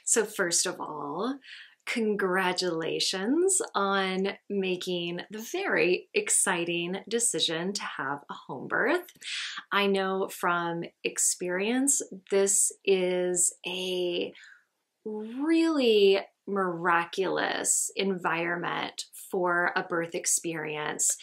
So first of all, congratulations on making the very exciting decision to have a home birth. I know from experience, this is a really miraculous environment for a birth experience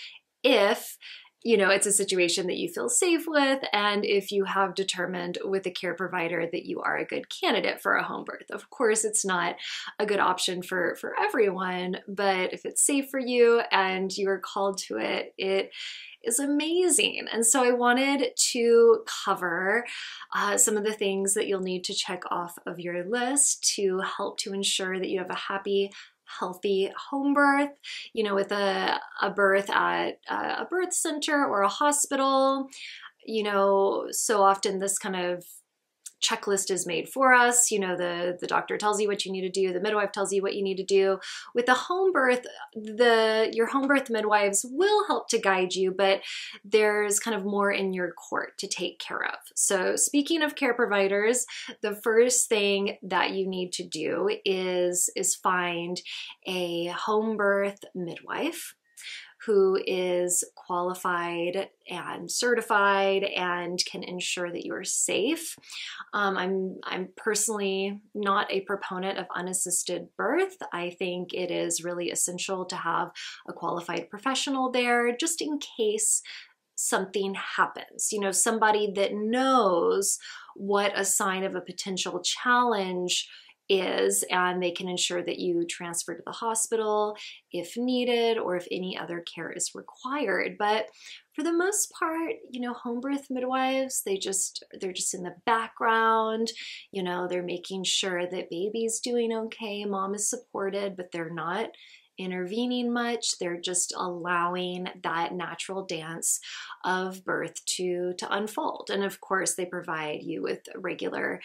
if it's a situation that you feel safe with, and if you have determined with a care provider that you are a good candidate for a home birth. Of course, it's not a good option for everyone, but if it's safe for you and you are called to it, it is amazing. And so I wanted to cover some of the things that you'll need to check off of your list to help to ensure that you have a happy, healthy home birth, with a birth at a birth center or a hospital. So often this kind of checklist is made for us. The doctor tells you what you need to do, the midwife tells you what you need to do. With a home birth, your home birth midwives will help to guide you, but there's kind of more in your court to take care of. So speaking of care providers, the first thing that you need to do is find a home birth midwife who is qualified and certified and can ensure that you are safe. I'm personally not a proponent of unassisted birth. I think it is really essential to have a qualified professional there just in case something happens. Somebody that knows what a sign of a potential challenge is, and they can ensure that you transfer to the hospital if needed or if any other care is required. But for the most part, home birth midwives, they're just in the background. They're making sure that baby's doing okay, mom is supported, but they're not intervening much. They're just allowing that natural dance of birth to unfold. And of course, they provide you with regular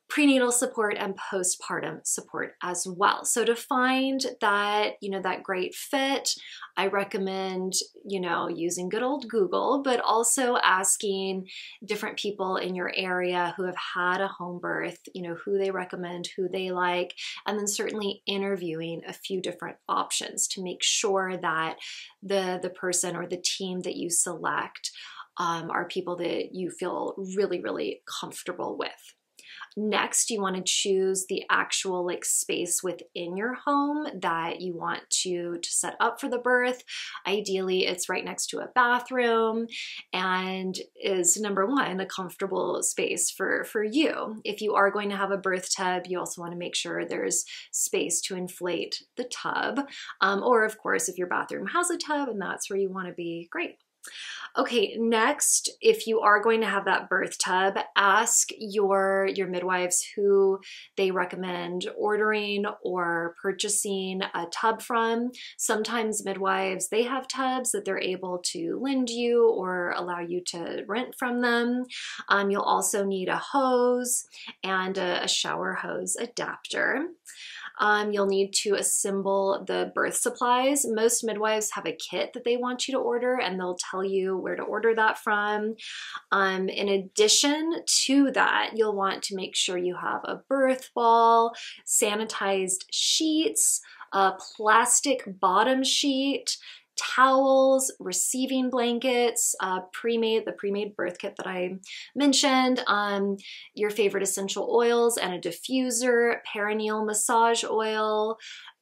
prenatal support and postpartum support as well. So to find that, that great fit, I recommend, using good old Google, but also asking different people in your area who have had a home birth, who they recommend, who they like, and then certainly interviewing a few different options to make sure that the person or the team that you select are people that you feel really, really comfortable with. Next, you want to choose the actual space within your home that you want to set up for the birth. Ideally, it's right next to a bathroom and is, number one, a comfortable space for you. If you are going to have a birth tub, you also want to make sure there's space to inflate the tub. Or of course, if your bathroom has a tub and that's where you want to be, great. Okay, next, if you are going to have that birth tub, ask your midwives who they recommend ordering or purchasing a tub from. Sometimes midwives, they have tubs that they're able to lend you or allow you to rent from them. You'll also need a hose and a shower hose adapter. You'll need to assemble the birth supplies. Most midwives have a kit that they want you to order, and they'll tell you where to order that from. In addition to that, you'll want to make sure you have a birth ball, sanitized sheets, a plastic bottom sheet, towels, receiving blankets, the pre-made birth kit that I mentioned, your favorite essential oils and a diffuser, perineal massage oil.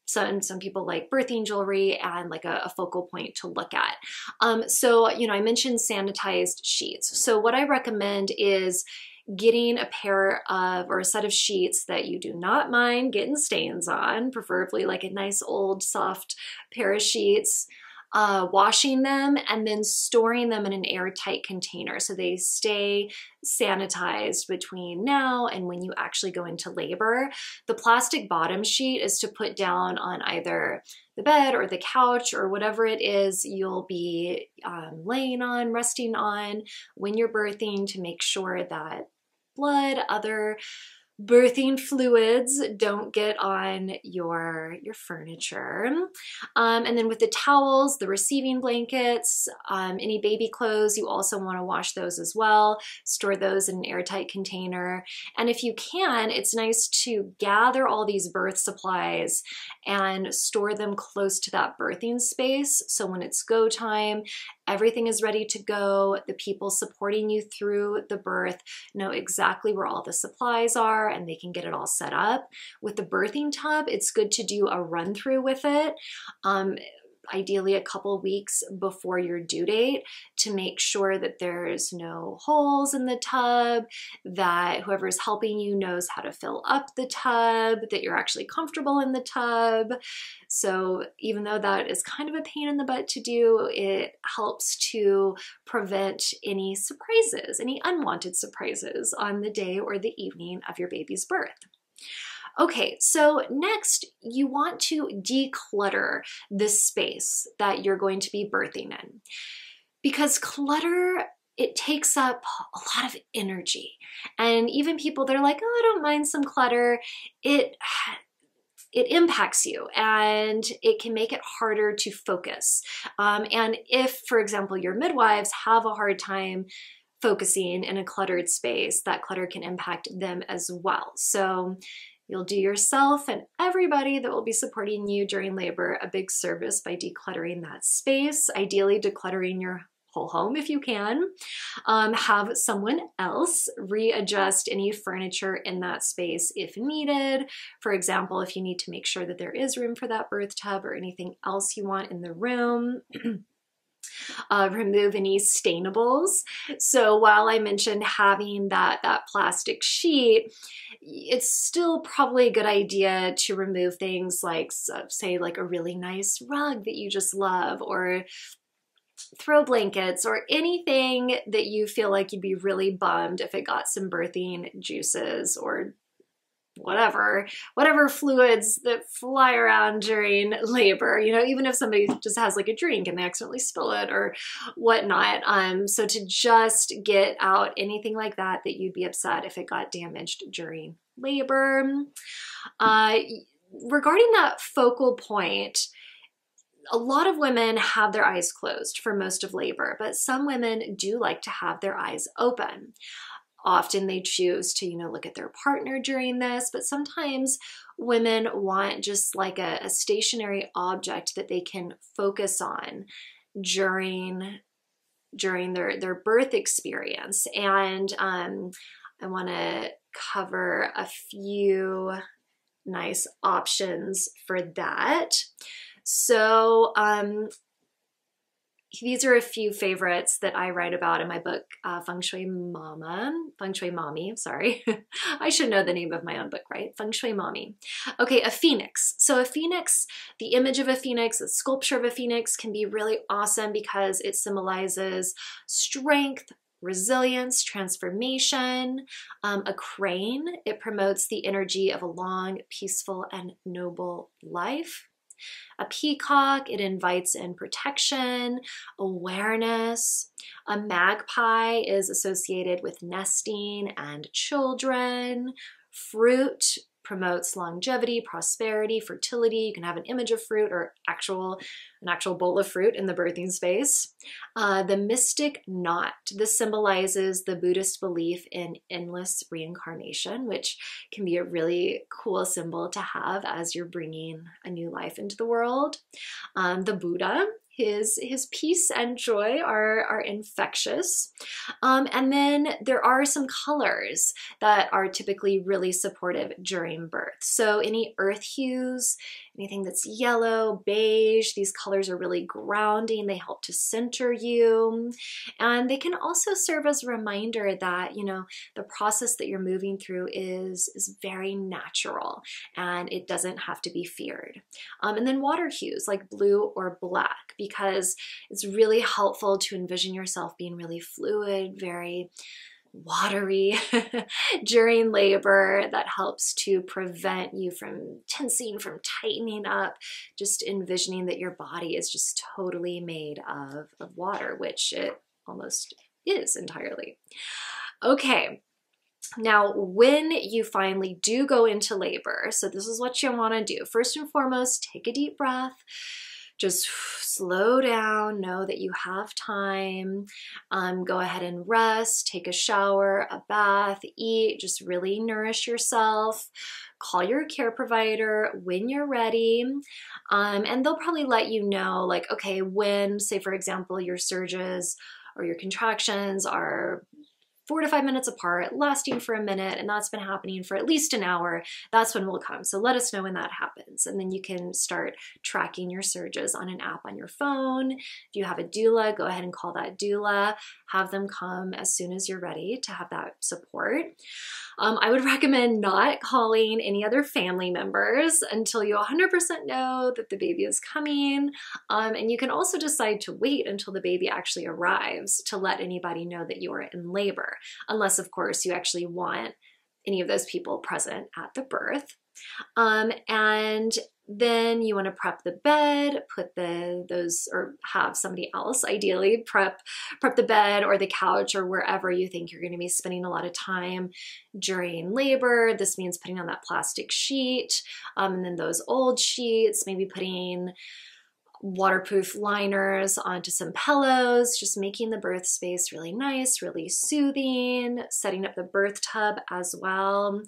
Some people like birthing jewelry and like a focal point to look at. I mentioned sanitized sheets. So what I recommend is getting a pair of or a set of sheets that you do not mind getting stains on, preferably like a nice old soft pair of sheets. Washing them and then storing them in an airtight container so they stay sanitized between now and when you actually go into labor. The plastic bottom sheet is to put down on either the bed or the couch or whatever it is you'll be laying on, resting on when you're birthing, to make sure that blood, other Birthing fluids don't get on your furniture. And then with the towels, the receiving blankets, any baby clothes, you also want to wash those as well. Store those in an airtight container. And if you can, it's nice to gather all these birth supplies and store them close to that birthing space. So when it's go time, everything is ready to go. The people supporting you through the birth know exactly where all the supplies are and they can get it all set up. With the birthing tub, it's good to do a run through with it. Ideally a couple weeks before your due date to make sure that there's no holes in the tub, that whoever's helping you knows how to fill up the tub, that you're actually comfortable in the tub. So even though that is kind of a pain in the butt to do, it helps to prevent any surprises, any unwanted surprises on the day or the evening of your baby's birth. Okay, so next you want to declutter the space that you're going to be birthing in, because clutter, it takes up a lot of energy. And even people that are like, oh, I don't mind some clutter, it impacts you and it can make it harder to focus. And if, for example, your midwives have a hard time focusing in a cluttered space, that clutter can impact them as well. So you'll do yourself and everybody that will be supporting you during labor a big service by decluttering that space, ideally decluttering your whole home if you can. Have someone else readjust any furniture in that space if needed. For example, if you need to make sure that there is room for that birth tub or anything else you want in the room. Remove any stainables. So while I mentioned having that plastic sheet, it's still probably a good idea to remove things like, say, like a really nice rug that you just love, or throw blankets, or anything that you feel like you'd be really bummed if it got some birthing juices or whatever fluids that fly around during labor, you know, even if somebody just has like a drink and they accidentally spill it or whatnot. So to just get out anything like that you'd be upset if it got damaged during labor. Regarding that focal point, a lot of women have their eyes closed for most of labor, but some women do like to have their eyes open. Often they choose to, look at their partner during this, but sometimes women want just like a stationary object that they can focus on during their birth experience. And I want to cover a few nice options for that. So these are a few favorites that I write about in my book, Feng Shui Mommy, sorry. I should know the name of my own book, right? Feng Shui Mommy. Okay, a phoenix. So a phoenix, the image of a phoenix, a sculpture of a phoenix can be really awesome because it symbolizes strength, resilience, transformation. A crane, it promotes the energy of a long, peaceful, and noble life. A peacock, it invites in protection, awareness. A magpie is associated with nesting and children. Fruit promotes longevity, prosperity, fertility. You can have an image of fruit or an actual bowl of fruit in the birthing space. The mystic knot. This symbolizes the Buddhist belief in endless reincarnation, which can be a really cool symbol to have as you're bringing a new life into the world. The Buddha, his peace and joy are infectious. And then there are some colors that are typically really supportive during birth. So any earth hues, anything that's yellow, beige, these colors are really grounding. They help to center you. And they can also serve as a reminder that, the process that you're moving through is very natural and it doesn't have to be feared. And then water hues like blue or black, because it's really helpful to envision yourself being really fluid, very watery during labor. That helps to prevent you from tensing, from tightening up, just envisioning that your body is just totally made of water, which it almost is entirely. Okay. Now, when you finally do go into labor, so this is what you want to do. First and foremost, take a deep breath. Just slow down, know that you have time. Go ahead and rest, take a shower, a bath, eat, just really nourish yourself. Call your care provider when you're ready. And they'll probably let you know, like, okay, when, say, for example, your surges or your contractions are 4 to 5 minutes apart, lasting for a minute, and that's been happening for at least an hour, that's when we'll come. So let us know when that happens. And then you can start tracking your surges on an app on your phone. If you have a doula, go ahead and call that doula. Have them come as soon as you're ready to have that support. I would recommend not calling any other family members until you 100% know that the baby is coming. And you can also decide to wait until the baby actually arrives to let anybody know that you are in labor, unless, of course, you actually want any of those people present at the birth. And then you want to prep the bed, put or have somebody else ideally prep the bed or the couch or wherever you think you're going to be spending a lot of time during labor. This means putting on that plastic sheet, and then those old sheets, maybe putting waterproof liners onto some pillows, just making the birth space really nice, really soothing, setting up the birth tub as well.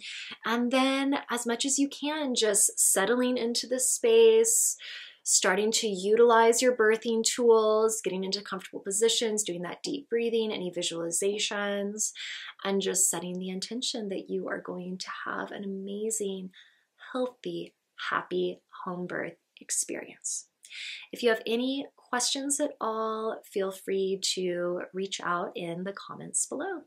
And then as much as you can, just settling into the space, starting to utilize your birthing tools, getting into comfortable positions, doing that deep breathing, any visualizations, and just setting the intention that you are going to have an amazing, healthy, happy home birth experience. If you have any questions at all, feel free to reach out in the comments below.